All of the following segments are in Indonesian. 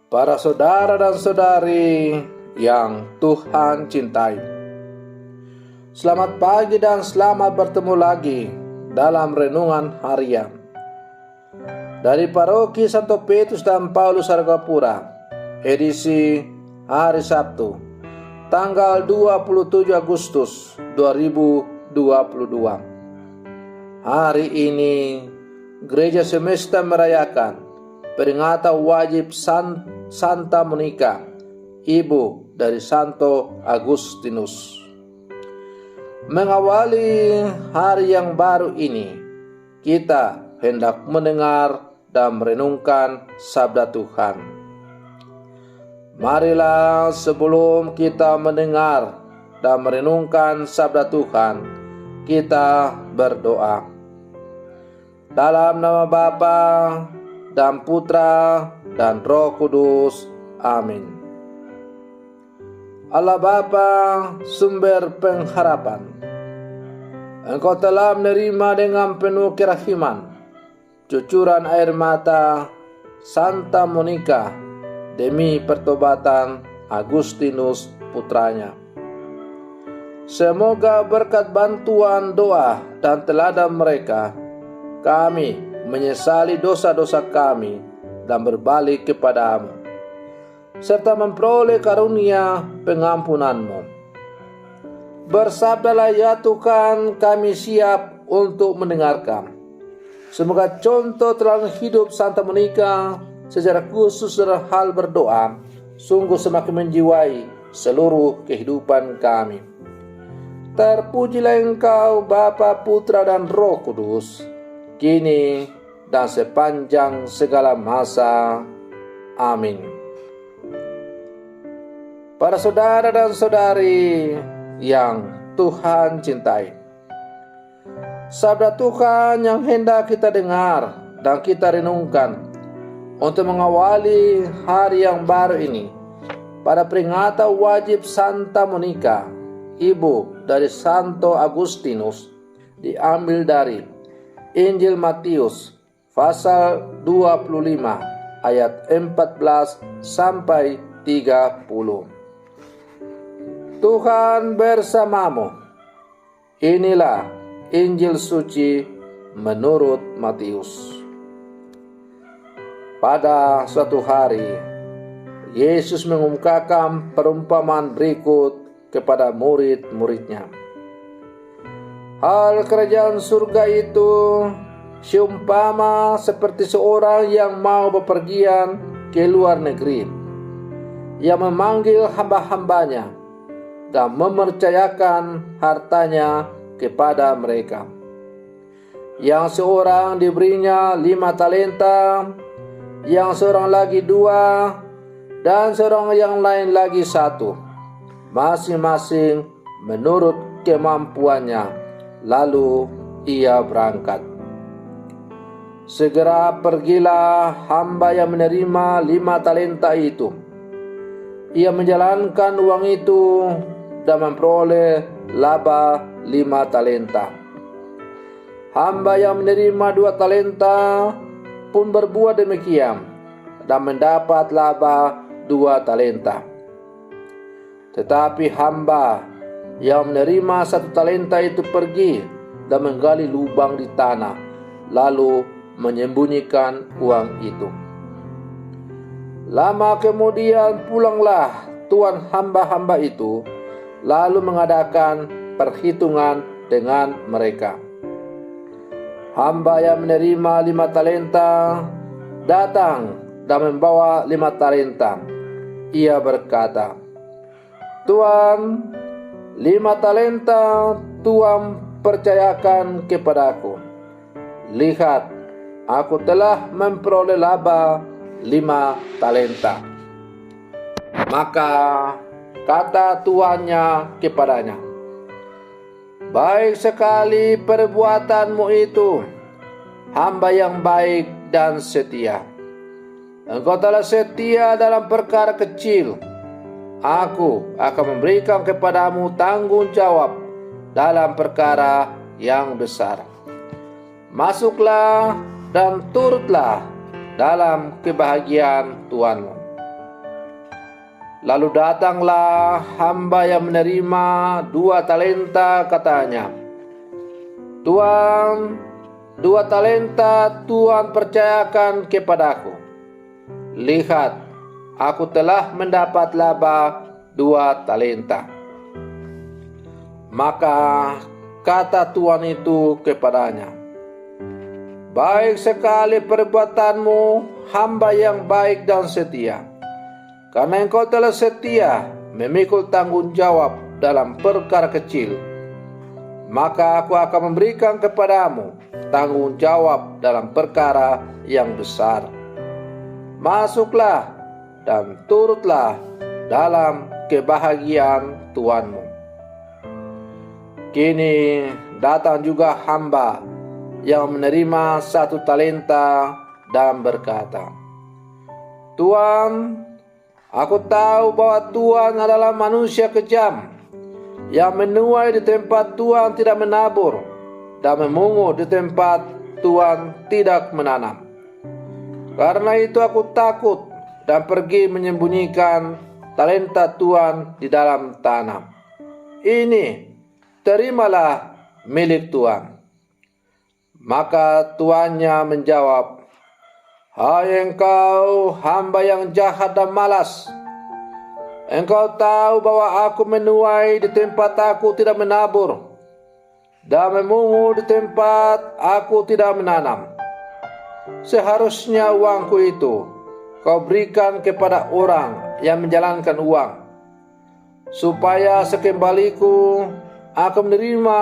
Para saudara dan saudari yang Tuhan cintai, selamat pagi dan selamat bertemu lagi dalam renungan harian dari Paroki Santo Petrus dan Paulus Argapura, edisi hari Sabtu, tanggal 27 Agustus 2022. Hari ini Gereja Semesta merayakan peringatan wajib Santa Monica, ibu dari Santo Agustinus. Mengawali hari yang baru ini, kita hendak mendengar dan merenungkan sabda Tuhan. Marilah sebelum kita mendengar dan merenungkan sabda Tuhan, kita berdoa. Dalam nama Bapa dan Putra dan Roh Kudus. Amin. Allah Bapa, sumber pengharapan, Engkau telah menerima dengan penuh kerahiman cucuran air mata Santa Monica demi pertobatan Agustinus putranya. Semoga berkat bantuan doa dan teladan mereka, kami menyesali dosa-dosa kami dan berbalik kepadamu, serta memperoleh karunia pengampunan-Mu. Bersabdalah ya Tuhan, kami siap untuk mendengarkan. Semoga contoh teladan hidup Santa Monica secara khusus dalam hal berdoa sungguh semakin menjiwai seluruh kehidupan kami. Terpujilah Engkau Bapa, Putra dan Roh Kudus, kini dan sepanjang segala masa. Amin. Para saudara dan saudari yang Tuhan cintai, sabda Tuhan yang hendak kita dengar dan kita renungkan untuk mengawali hari yang baru ini pada peringatan wajib Santa Monica, ibu dari Santo Agustinus, diambil dari Injil Matius pasal 25 ayat 14 sampai 30. Tuhan bersamamu. Inilah Injil suci menurut Matius. Pada suatu hari, Yesus mengumumkan perumpamaan berikut kepada murid-muridnya. Hal kerajaan surga itu seumpama seperti seorang yang mau bepergian ke luar negeri, yang memanggil hamba-hambanya dan mempercayakan hartanya kepada mereka. Yang seorang diberinya 5 talenta, yang seorang lagi 2, dan seorang yang lain lagi 1, masing-masing menurut kemampuannya. Lalu ia berangkat. Segera pergilah hamba yang menerima 5 talenta itu. Ia menjalankan uang itu dan memperoleh laba 5 talenta. Hamba yang menerima 2 talenta pun berbuat demikian dan mendapat laba 2 talenta. Tetapi hamba yang menerima 1 talenta itu pergi dan menggali lubang di tanah, lalu menyembunyikan uang itu. Lama kemudian pulanglah tuan hamba-hamba itu, lalu mengadakan perhitungan dengan mereka. Hamba yang menerima 5 talenta datang dan membawa 5 talenta. Ia berkata, Tuan, 5 talenta Tuan percayakan kepadaku. Lihat, aku telah memperoleh laba 5 talenta. Maka kata tuannya kepadanya, baik sekali perbuatanmu itu, hamba yang baik dan setia. Engkau telah setia dalam perkara kecil, aku akan memberikan kepadamu tanggung jawab dalam perkara yang besar. Masuklah dan turutlah dalam kebahagiaan Tuhanmu. Lalu datanglah hamba yang menerima 2 talenta, katanya, "Tuan, 2 talenta Tuan percayakan kepadaku. Lihat, aku telah mendapat laba 2 talenta." Maka kata tuan itu kepadanya, "Baik sekali perbuatanmu, hamba yang baik dan setia. Karena engkau telah setia memikul tanggung jawab dalam perkara kecil, maka aku akan memberikan kepadamu tanggung jawab dalam perkara yang besar. Masuklah dan turutlah dalam kebahagiaan Tuanmu." Kini datang juga hamba yang menerima 1 talenta dan berkata, "Tuan, aku tahu bahwa Tuan adalah manusia kejam, yang menuai di tempat Tuan tidak menabur, dan memungut di tempat Tuan tidak menanam. Karena itu aku takut dan pergi menyembunyikan talenta Tuan di dalam tanah. Ini, terimalah milik Tuan." Maka tuannya menjawab, "Hai engkau hamba yang jahat dan malas. Engkau tahu bahwa aku menuai di tempat aku tidak menabur, dan memungut di tempat aku tidak menanam. Seharusnya uangku itu kau berikan kepada orang yang menjalankan uang, supaya sekembaliku aku menerima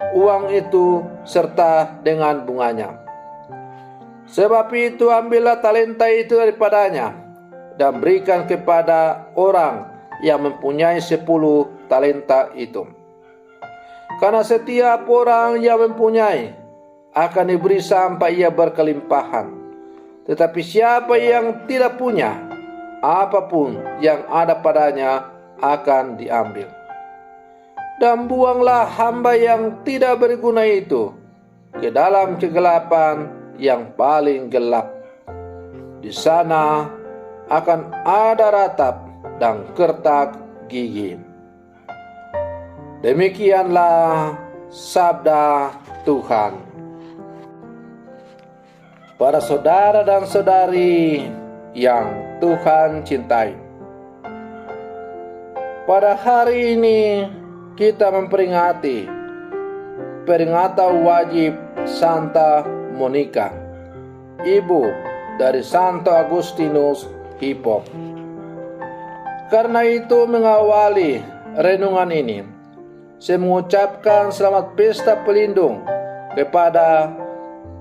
uang itu serta dengan bunganya. Sebab itu ambillah talenta itu daripadanya dan berikan kepada orang yang mempunyai 10 talenta itu. Karena setiap orang yang mempunyai akan diberi sampai ia berkelimpahan. Tetapi siapa yang tidak punya, apapun yang ada padanya akan diambil. Dan buanglah hamba yang tidak berguna itu ke dalam kegelapan yang paling gelap. Di sana akan ada ratap dan kertak gigi." Demikianlah sabda Tuhan. Para saudara dan saudari yang Tuhan cintai, pada hari ini kita memperingati peringatan wajib Santa Monica, ibu dari Santo Agustinus Hippo. Karena itu mengawali renungan ini, saya mengucapkan selamat pesta pelindung kepada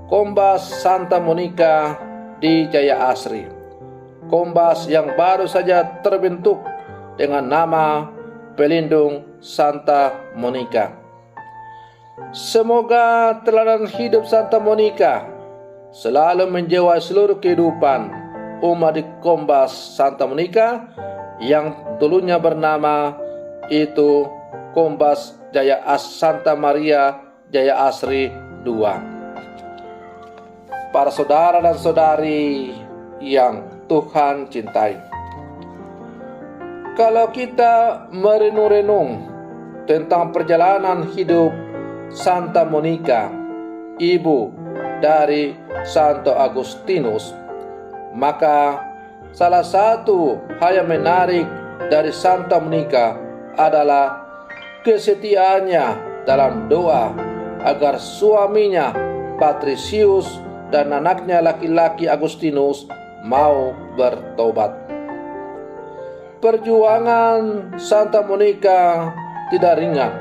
Kombas Santa Monica di Jaya Asri, Kombas yang baru saja terbentuk dengan nama pelindung Santa Monica. Semoga teladan hidup Santa Monica selalu menjiwai seluruh kehidupan umat di Kombas Santa Monica yang dulunya bernama itu Kombas Santa Maria Jaya Asri II. Para saudara dan saudari yang Tuhan cintai, kalau kita merenung-renung tentang perjalanan hidup Santa Monica, ibu dari Santo Agustinus, maka salah satu hal yang menarik dari Santa Monica adalah kesetiaannya dalam doa agar suaminya Patricius dan anaknya laki-laki Agustinus mau bertobat. Perjuangan Santa Monica tidak ringan,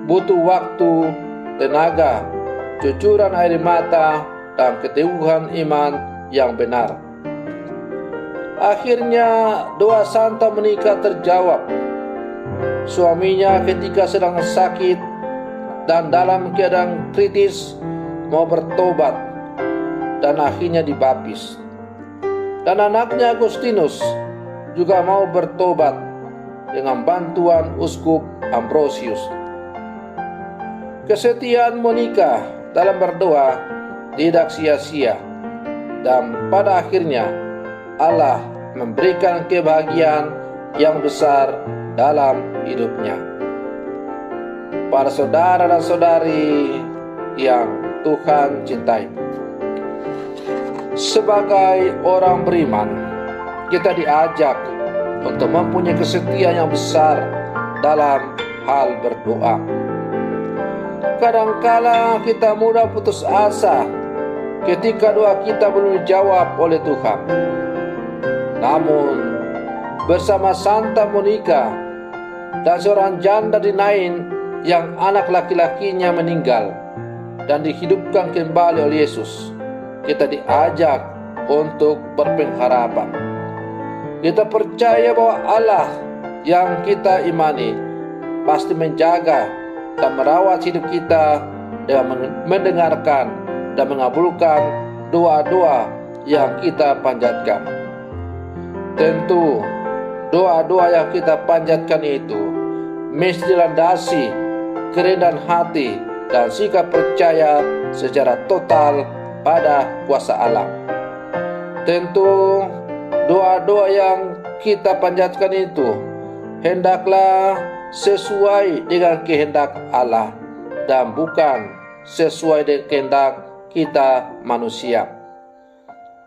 butuh waktu, tenaga, cucuran air mata, dan keteguhan iman yang benar. Akhirnya doa Santa Monica terjawab. Suaminya ketika sedang sakit dan dalam keadaan kritis mau bertobat dan akhirnya dibaptis. Dan anaknya Agustinus juga mau bertobat dengan bantuan Uskup Ambrosius. Kesetiaan Monica dalam berdoa tidak sia-sia, dan pada akhirnya Allah memberikan kebahagiaan yang besar dalam hidupnya. Para saudara dan saudari yang Tuhan cintai, sebagai orang beriman, kita diajak untuk mempunyai kesetiaan yang besar dalam hal berdoa. Kadangkala kita mudah putus asa ketika doa kita belum dijawab oleh Tuhan. Namun, bersama Santa Monica dan seorang janda di Nain yang anak laki-lakinya meninggal dan dihidupkan kembali oleh Yesus, kita diajak untuk berpengharapan. Kita percaya bahwa Allah yang kita imani pasti menjaga dan merawat hidup kita dengan mendengarkan dan mengabulkan doa-doa yang kita panjatkan. Tentu, doa-doa yang kita panjatkan itu mesti dilandasi kerendahan hati dan sikap percaya secara total pada kuasa Allah. Tentu, doa-doa yang kita panjatkan itu hendaklah sesuai dengan kehendak Allah dan bukan sesuai dengan kehendak kita manusia.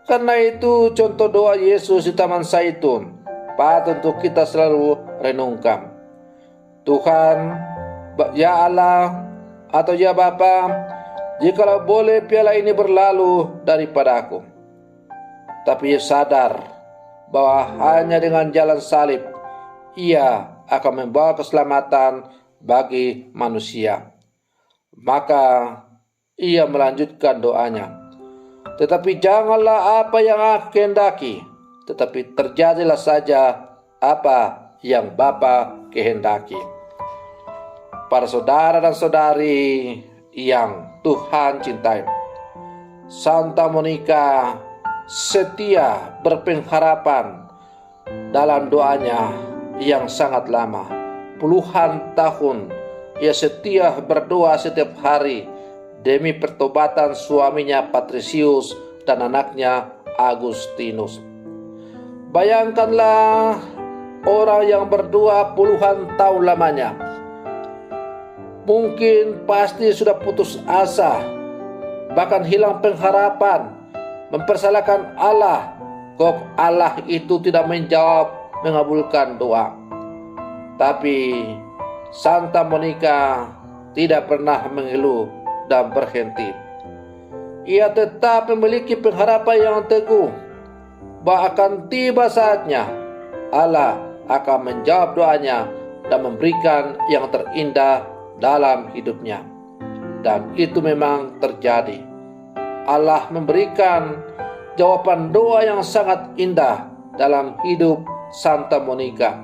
Karena itu contoh doa Yesus di Taman Zaitun patut untuk kita selalu renungkan. Tuhan, ya Allah atau ya Bapa, jikalau boleh piala ini berlalu daripada aku. Tapi ia sadar bahwa hanya dengan jalan salib ia akan membawa keselamatan bagi manusia. Maka ia melanjutkan doanya. Tetapi janganlah apa yang aku kehendaki, tetapi terjadilah saja apa yang Bapa kehendaki. Para saudara dan saudari yang Tuhan cintai, Santa Monica setia berpengharapan dalam doanya yang sangat lama. Puluhan tahun ia setia berdoa setiap hari demi pertobatan suaminya Patricius dan anaknya Agustinus. Bayangkanlah orang yang berdoa puluhan tahun lamanya. Mungkin pasti sudah putus asa, bahkan hilang pengharapan, mempersalahkan Allah. Kok Allah itu tidak menjawab, mengabulkan doa. Tapi Santa Monica tidak pernah mengeluh dan berhenti. Ia tetap memiliki pengharapan yang teguh bahwa akan tiba saatnya Allah akan menjawab doanya dan memberikan yang terindah dalam hidupnya. Dan itu memang terjadi. Allah memberikan jawaban doa yang sangat indah dalam hidup Santa Monica.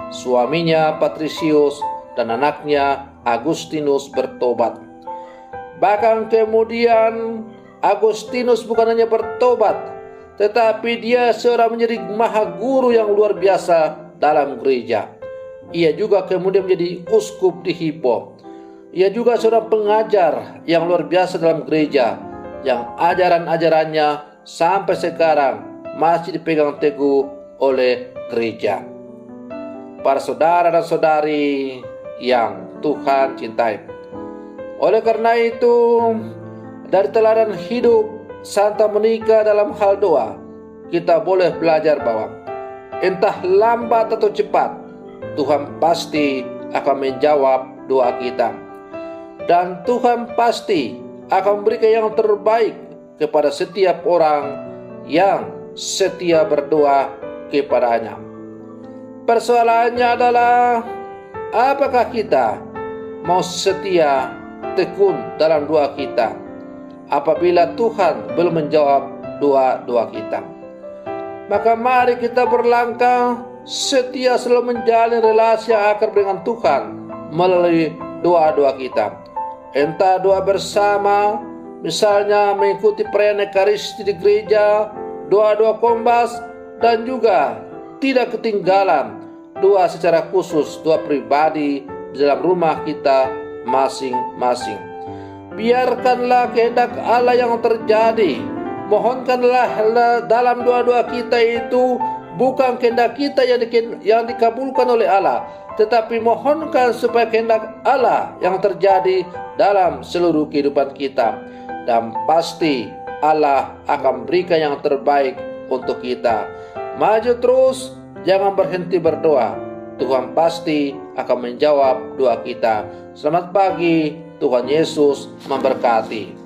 Suaminya Patricius dan anaknya Agustinus bertobat. Bahkan kemudian Agustinus bukan hanya bertobat, tetapi dia seorang menjadi maha guru yang luar biasa dalam gereja. Ia juga kemudian menjadi uskup di Hippo. Ia juga seorang pengajar yang luar biasa dalam gereja, yang ajaran-ajarannya sampai sekarang masih dipegang teguh oleh gereja. Para saudara dan saudari yang Tuhan cintai, oleh karena itu, dari teladan hidup Santa Monica dalam hal doa, kita boleh belajar bahwa entah lambat atau cepat, Tuhan pasti akan menjawab doa kita. Dan Tuhan pasti akan memberikan yang terbaik kepada setiap orang yang setia berdoa kepadanya. Persoalannya adalah, apakah kita mau setia tekun dalam doa kita apabila Tuhan belum menjawab doa-doa kita? Maka mari kita berlangkah setia selalu menjalin relasi yang akrab dengan Tuhan melalui doa-doa kita. Entah doa bersama, misalnya mengikuti perayaan Ekaristi di gereja, doa-doa kombas, dan juga tidak ketinggalan doa secara khusus, doa pribadi di dalam rumah kita masing-masing. Biarkanlah kehendak Allah yang terjadi. Mohonkanlah dalam doa-doa kita itu Bukan kehendak kita yang dikabulkan oleh Allah, tetapi mohonkan supaya kehendak Allah yang terjadi dalam seluruh kehidupan kita. Dan pasti Allah akan berikan yang terbaik untuk kita. Maju terus, jangan berhenti berdoa. Tuhan pasti akan menjawab doa kita. Selamat pagi, Tuhan Yesus memberkati.